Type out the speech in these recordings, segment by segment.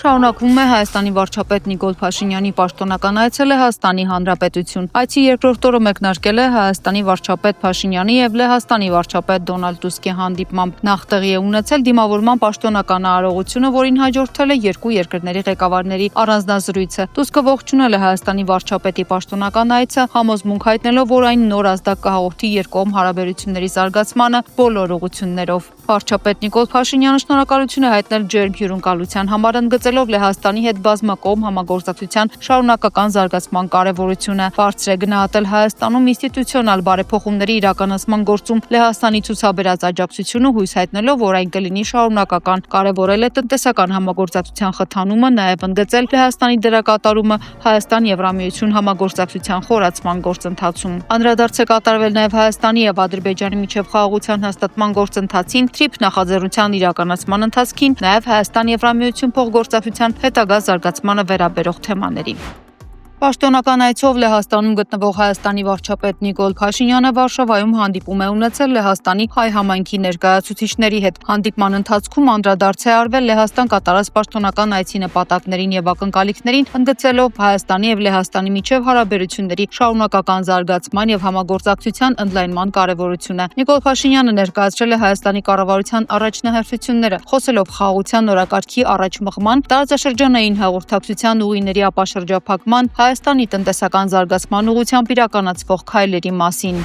Շարունակվում է Հայաստանի վարչապետ Նիկոլ Փաշինյանի պաշտոնական այցը Լեհաստանի Հանրապետություն։ Այցի երկրորդ օրը մեկնարկել է Հայաստանի վարչապետ Փաշինյանի եւ Լեհաստանի վարչապետ Դոնալդ Տուսկի հանդիպմամբ։ Նախ տեղի է ունեցել դիմավորման պաշտոնական արարողությունը, որին հաջորդել է երկու երկրների ղեկավարների առանձնազրույցը։ Տուսկը ողջունել է Հայաստանի վարչապետի պաշտոնական այցը, համոզմունք հայտնելով, որ այն նոր ազդակ կհաղորդի երկկողմ հարաբերությունների զարգացմանը բոլոր ուղղություններով։ Վարչապետ Նիկոլ Փաշինյանը շնորհակալություն է հայտնել ջերմ հյուրընկալության համար, ընդգծելով Լեհաստանի հետ բազմակողմ համագործակցության շարունակական զարգացման կարևորությունը։ Բարձր է գնահատել Հայաստանում ինստիտուցիոնալ բարեփոխումների իրականացման գործում Լեհաստանի ցուցաբերած աջակցությունը, հույս հայտնելով, որ այն կլինի շարունակական։ Կարևորել է տնտեսական համագործակցության խթանումը, նաև ընդգծել Լեհաստանի դերակատարումը Հայաստան-Եվրամիություն համագործակցության խորացման գործընթացում։ Անդրադարձ է կատարվել նաև Հայաստանի եւ Ադրբեջանի միջև խաղաղության հաստատման գործընթացին, TRIP նախաձեռնության իրականացման ընթացքին, նաև Հայաստան-Եվրամիություն փոխգործակցության հետագա զարգացմանը վերաբերող թեմաների։ Պաշտոնական այցով Լեհաստանում գտնվող Հայաստանի վարչապետ Նիկոլ Փաշինյանը Վարշավայում հանդիպում է ունեցել Լեհաստանի հայ համայնքի ներկայացուցիչների հետ։ Հանդիպման ընթացքում անդրադարձ է արվել Լեհաստան կատարած պաշտոնական այցի նպատակներին եւ ակնկալիքներին, ընդգծելով Հայաստանի եւ Լեհաստանի միջև հարաբերությունների շարունակական զարգացման եւ համագործակցության ընդլայնման կարեւորությունը։ Նիկոլ Փաշինյանը ներկայացրել է Հայաստանի կառավարության առաջնահերթությունները, խոսելով խաղաղության օրակարգի առաջմղման, տարածաշրջանային հաղորդակցության ուղիների ապաշրջափակման, Հայաստանի տնտեսական զարգացման ուղղությամբ իրականացվող քայլերի մասին։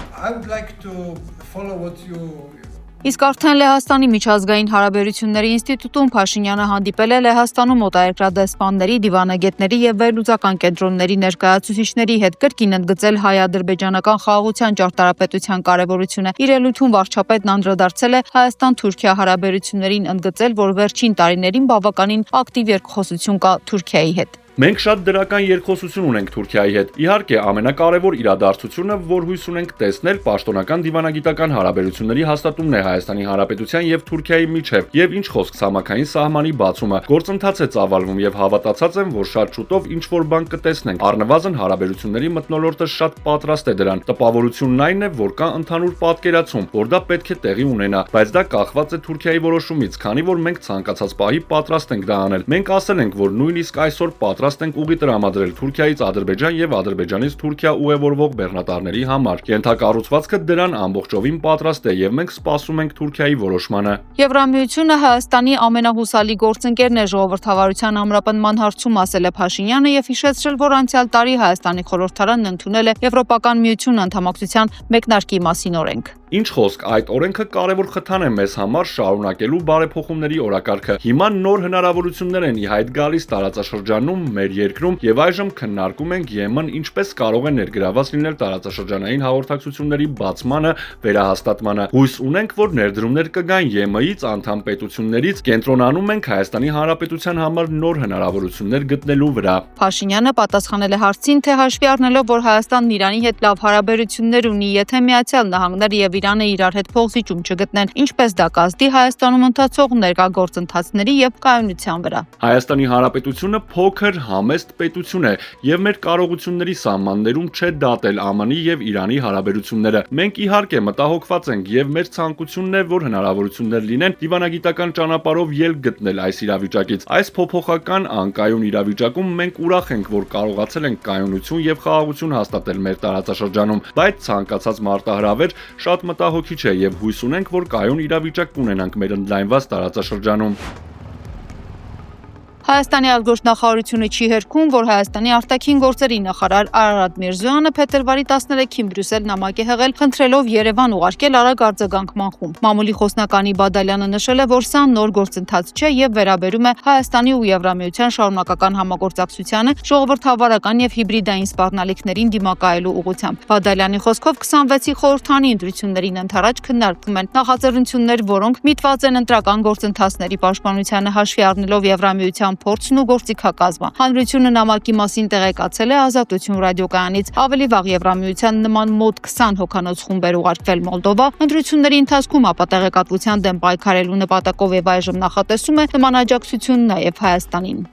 Իսկ արդեն Լեհաստանի միջազգային հարաբերությունների ինստիտուտում Փաշինյանը հանդիպել է Լեհաստանում օտարերկրադեսպանների, դիվանագետների եւ վերլուծական կենտրոնների ներկայացուցիչների հետ, կրկին ընդգծել հայ-ադրբեջանական խաղաղության ճարտարապետության կարեւորությունը։ Իր ելույթում վարչապետն անդրադարձել է Հայաստան-Թուրքիա հարաբերություններին, ընդգծել, որ վերջին տարիներին բավականին ակտիվ երկխոսություն կա Թուրքիայի հետ։ Մենք շատ դրական երկխոսություն ունենք Թուրքիայի հետ։ Իհարկե, ամենակարևոր իրադարձությունը, որ հույս ունենք տեսնել, պաշտոնական դիվանագիտական հարաբերությունների հաստատումն է Հայաստանի Հանրապետության եւ Թուրքիայի միջև, եւ ինչ խոսք ցամաքային սահմանի բացումը։ Գործընթաց է ծավալվում եւ հավատացած եմ, որ շատ շուտով ինչ որ բան կտեսնենք։ Առնվազն հարաբերությունների մթնոլորտը շատ պատրաստ է դրան։ Տպավորությունն այն է, որ կա ընդհանուր պատկերացում, որ դա պետք է տեղի ունենա, բայց դա կախված է Թուրքիայի որոշումից, քանի որ մենք ցանկացած պահի պատրաստ ենք դա անել։ Մենք ասել ենք, որ նույնիսկ այսօր պատրաստ ենք ուղի տրամադրել Թուրքիայից Ադրբեջան եւ Ադրբեջանից Թուրքիա ուղևորվող բեռնատարների համար։ Ենթակառուցվածքը դրան ամբողջովին պատրաստ է եւ մենք սպասում ենք Թուրքիայի որոշմանը։ Եվրամիությունը Հայաստանի ամենահուսալի գործընկերն է ժողովրդավարության ամրապնման հարցում, ասել է Փաշինյանը եւ հիշեցրել, որ անցյալ տարի Հայաստանի խորհրդարանն ընդունել է Եվրոպական միություն անդամակցության մեկնարկի մասին օրենք։ Ինչ խոսք, այդ օրենքը կարևոր խթան է մեզ համար շարունակելու բարեփոխումների օրակարգը։ Հիմա նոր հնարավորություններ են ի հայտ գալիս տարածաշրջանում, մեր երկրում եւ այժմ քննարկում ենք ԵՄ-ն ինչպես կարող է ներգրաված լինել տարածաշրջանային հաղորդակցությունների բացմանը, վերահաստատմանը։ Հույս ունենք, որ ներդրումներ կգան ԵՄ-ից, անդամ պետություններից, կենտրոնանում ենք Հայաստանի Հանրապետության համար նոր հնարավորություններ գտնելու վրա։ Փաշինյանը պատասխանել է հարցին, թե հաշվի առնելով, որ Հայաստանն Իրանի հետ լավ հարաբերություններ ունի, եթե Միացյալ Նահանգները եւ Իրանը իրար հետ փոխզիջում չգտնեն, ինչպես դա կազդի Հայաստանում ընթացող ներկա գործընթացների եւ կայունության վրա։ Հայաստանի Հանրապետությունը փոքր, համեստ պետություն է եւ մեր կարողությունների սահմաններում չէ դատել ԱՄՆ-ի եւ Իրանի հարաբերությունները։ Մենք իհարկե մտահոգված ենք եւ մեր ցանկությունն է, որ հնարավորություններ լինեն դիվանագիտական ճանապարհով ելք գտնել այս իրավիճակից։ Այս փոփոխական անկայուն իրավիճակում մենք ուրախ ենք, որ կարողացել ենք կայունություն եւ խաղաղություն հաստատել մեր տարածաշրջանում, բայց ցանկացած մարտահրավեր շատ մտահոգիչ է եւ հույս ունենք, որ կայուն իրավիճակ կունենանք մեր ընդլայնված տարածաշրջանում։ Հայաստանի արտգործնախարարությունը չի հերքում, որ Հայաստանի արտաքին գործերի նախարար Արարատ Միրզոյանը փետրվարի 13-ին Բրյուսել նամակ է հղել, խնդրելով Երևան ուղարկել արագ արձագանքման խումբ։ Մամուլի խոսնականի Բադալյանը նշել է, որ սա նոր գործընթաց չէ եւ վերաբերում է Հայաստանի ու Եվրամիության շարունակական համագործակցությանը, ժողովրդավարական եւ հիբրիդային սպառնալիքներին դիմակայելու ուղղությամբ։ Բադալյանի խոսքով 26-ի խորհրդանի ընտրություններին ընդառաջ քննարկվում են նախաձեռնություններ, որոնք միտված են ընտրական գործընթացների պաշտպանությանը, հաշվի առնելով Եվրամիության փորձն ու գործիքակազմը։ Հանրությունը նամակի մասին տեղեկացել է Ազատություն ռադիոկայանից։ Ավելի վաղ Եվրամիության նման մոտ 20 հոգանոց խումբ էր ուղարկվել Մոլդովա։ Ընտրությունների ընթացքում ապա տեղեկատվության դեմ պայքարելու նպատակով եւ այժմ նախատեսում է նման աջակցություն նաեւ Հայաստանին։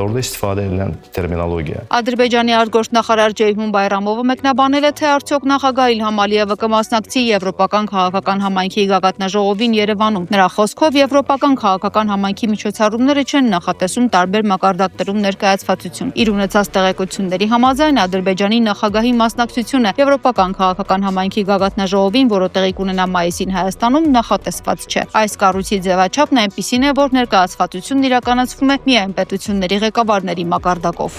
Orada istifadə edilən terminologiya. Ադրբեջանի արտգործնախարար Ջեյհուն Բայրամովը մեկնաբանել է, թե արդյոք նախագահ Իլհամ Ալիևը կմասնակցի Եվրոպական քաղաքական համայնքի գագաթնաժողովին Երևանում։ Նրա խոսքով Եվրոպական քաղաքական համայնքի միջոցառումները չեն նախատեսում տարբեր մակարդակներում ներկայացվածություն։ Իր ունեցած տեղեկությունների համաձայն Ադրբեջանի նախագահի մասնակցությունը Եվրոպական քաղաքական համայնքի գագաթնաժողովին, որը տեղի կունենա մայիսին Հայաստանում, նախատեսված չէ։ Այս կառույցի ձևաչափն այնպիսին է, որ ներկայացվածությունն իրականացվում է միայն պետությունների ղեկավարների մակարդակով։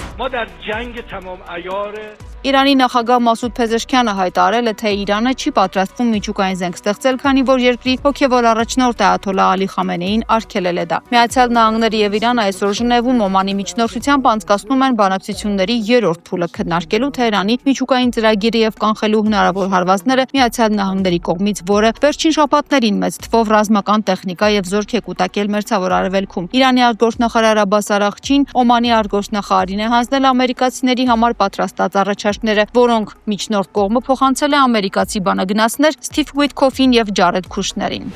Իրանի նախագահ Մասուդ Փեզեշքյանը հայտարարել է, թե Իրանը չի պատրաստվում միջուկային զենք ստեղծել, քանի որ երկրի հոգևոր առաջնորդ Այաթոլլահ Ալի Խամենեին արգելել է դա։ Միացյալ Նահանգները եւ Իրանը այսօր Ժնևում Օմանի միջնորդությամբ անցկացնում են բանակցությունների երրորդ փուլը քննարկելու Թեհրանի միջուկային ծրագիրը եւ կանխելու հնարավոր հարվածները Միացյալ Նահանգների կողմից, որը վերջին շաբաթներին մեծ թվով ռազմական տեխնիկա եւ զորք է կուտակել Մերձավոր Արևելքում։ Իրանի արտգործնախարար Աբբաս Արաղչին Օմանի արտգործնախարարին է հանձնել ամերիկացիների համար պատրաստած առաջարկները, որոնք միջնորդ կողմը փոխանցել է ամերիկացի բանագնացներ Սթիվ Ուիթքոֆին եւ Ջարեդ Քուշներին։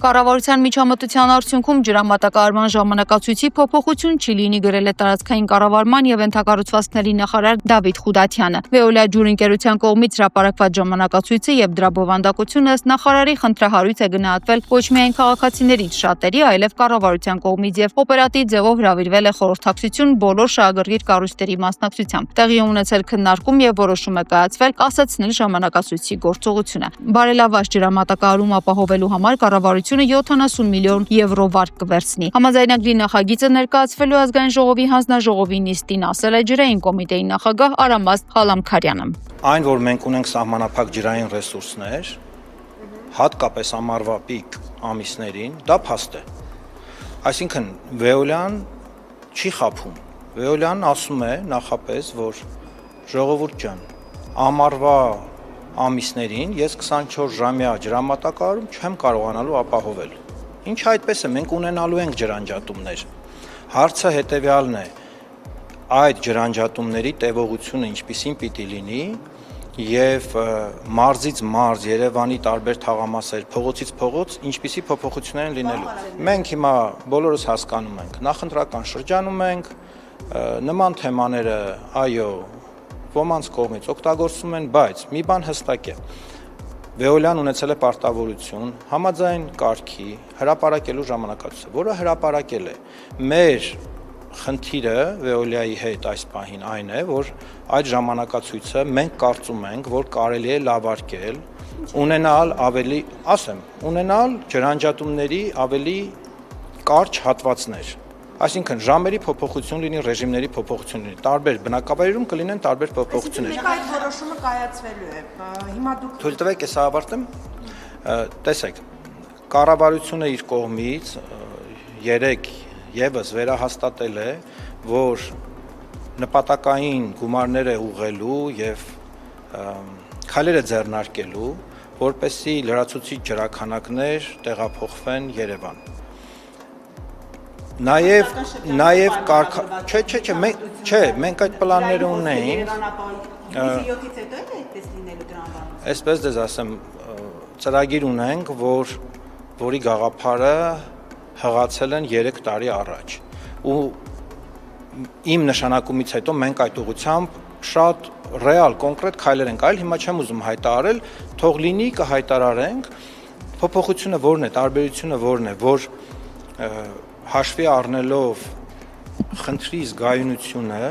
Կառավարության միջամտության արդյունքում ջրամատակարարման ժամանակացույցի փոփոխություն չի լինի, գրել է տարածքային կառավարման եւ ենթակառուցվածքների նախարար Դավիթ Խուդաթյանը։ Veolia ջուրընկերության կողմից հրապարակված ժամանակացույցը եւ դրա բովանդակությունը ըստ նախարարի խնդրահարույց է գնահատվել ոչ միայն քաղաքացիներից շատերի, այլև կառավարության կողմից եւ օպերատիվ ձևով հրավիրվել է խորհրդակցություն բոլոր շահագրգիռ կառույցների մասնակցությամբ։ Տեղի ունեցել քննարկում եւ որոշում է կայացվել կասեցնել ժամանակացույցի գործողությունը։ Բարելավված ջրամատակարարում ապահովելու համար կառավարությունը 70 միլիոն եվրո վարկ կվերցնի։ Համաձայնագրի նախագիծը ներկայացվելու ազգային ժողովի հանձնաժողովի նիստին, ասել է ջրային կոմիտեի նախագահ Արամաս Խալամքարյանը։ Այն, որ մենք ունենք սահմանափակ ջրային ռեսուրսներ, հատկապես ամառվա պիկ ամիսներին, դա փաստ է։ Այսինքն Veolia-ն չի խաբում։ Veolia-ն ասում է նախապես, որ ժողովուրդ ջան, ամառվա ամիսներին ես 24-ժամյա ջրամատակարարում չեմ կարողանալու ապահովել։ Ինչ այդպես է, մենք ունենալու ենք ջրանջատումներ։ Հարցը հետևյալն է. այդ ջրանջատումների տևողությունը ինչպիսին պիտի լինի եւ մարզից մարզ, Երևանի տարբեր թաղամասեր, փողոցից փողոց ինչպիսի փոփոխություններ են լինելու։ Մենք հիմա բոլորս հասկանում ենք, նախընտրական շրջանում ենք, նման թեմաները, այո, ոմանց կողմից օգտագործում են, բայց մի բան հստակ է։ Veolia-ն ունեցել է պարտավորություն համաձայն կարգի հրապարակելու ժամանակացույցը, որը հրապարակել է։ Մեր խնդիրը Veolia-ի հետ այս պահին այն է, որ այդ ժամանակացույցը մենք կարծում ենք, որ կարելի է լավարկել, ունենալ ջրանջատումների ավելի կարճ հատվածներ։ Այսինքն ժամերի փոփոխություն լինի, ռեժիմների փոփոխություն լինի, տարբեր բնակավայրերում կլինեն տարբեր փոփոխություններ։ Իսկ այդ որոշումը կայացվելու է։ Հիմա դուք Թույլ տվեք ես ավարտեմ։ Տեսեք, կառավարությունը իր կողմից 3 եւս վերահաստատել է, որ նպատակային գումարներ է ուղղելու եւ քայլեր է ձեռնարկելու, որպեսզի լրացուցիչ ջրաքանակներ տեղափոխվեն Երևան։ Նաև մենք այդ պլանները ունեինք։ 7-ից հետո է այդպես լինելու դրա անվանումը։ Այսպես դες ասեմ, ծրագիր ունենք, որի գաղափարը հղացել են 3 տարի առաջ։ Ու իմ նշանակումից հետո մենք այդ ուղղությամբ շատ ռեալ, կոնկրետ քայլեր ենք արել, հիմա չեմ ուզում հայտարարել, թող լինի կհայտարարենք, փոփոխությունը որն է, տարբերությունը որն է, որ հաշվի առնելով խնդրի զգայունությունը,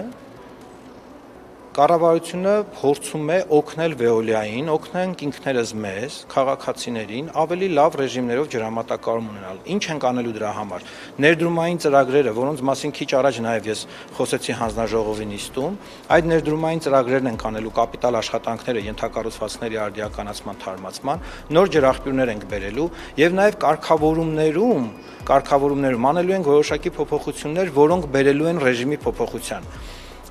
կառավարությունը փորձում է օգնել Veolia-ին, օգնենք ինքներս մեզ, քաղաքացիներին, ավելի լավ ռեժիմներով ջրամատակարարում ունենալ։ Ինչ ենք անելու դրա համար։ Ներդրումային ծրագրերը, որոնց մասին քիչ առաջ նաև ես խոսեցի հանձնաժողովի նիստում, այդ ներդրումային ծրագրերն ենք անելու կապիտալ աշխատանքները, ենթակառուցվածքների արդիականացման, թարմացման, նոր ջրաղբյուրներ ենք բերելու եւ նաև կարգավորումներում անելու ենք որոշակի փոփոխություններ, որոնք բերելու են ռեժիմի փոփոխության։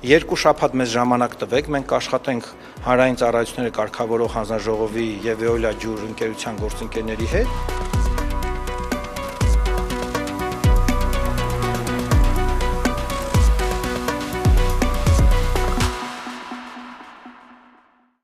2 շաբաթ մեզ ժամանակ տվեք, մենք կաշխատենք հանրային ծառայությունները կարգավորող հանձնաժողովի եւ Veolia ջուրընկերության գործընկերների հետ